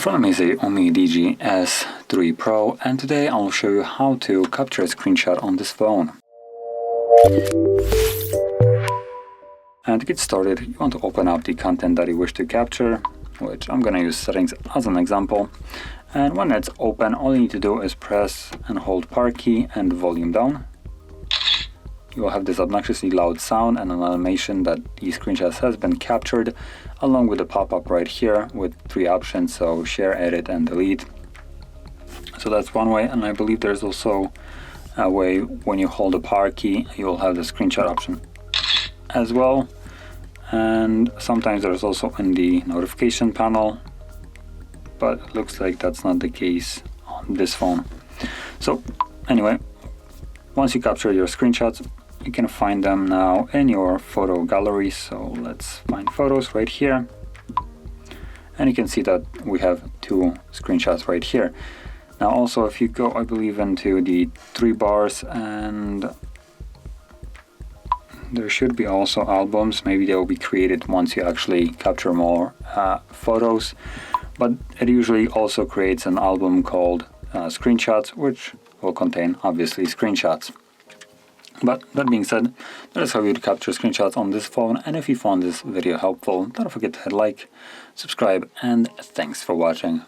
front of me is a UMIDIGI S3 Pro, and today I'll show you how to capture a screenshot on this phone. And to get started, you want to open up the content that you wish to capture, which I'm going to use settings as an example. And when it's open, all you need to do is press and hold power key and volume down. You will have this obnoxiously loud sound and an animation that the screenshot has been captured, along with a pop-up right here with 3 options, so share, edit, and delete. So that's one way, and I believe there's also a way when you hold the power key, you will have the screenshot option as well. And sometimes there's also in the notification panel, but it looks like that's not the case on this phone. So anyway, once you capture your screenshots, you can find them now in your photo gallery. So let's find photos right here. And you can see that we have 2 screenshots right here. Now also, if you go, I believe, into the 3 bars, and there should be also albums. Maybe they will be created once you actually capture more photos. But it usually also creates an album called screenshots, which will contain obviously screenshots. But that being said, that is how you would capture screenshots on this phone. And if you found this video helpful, don't forget to hit like, subscribe, and thanks for watching.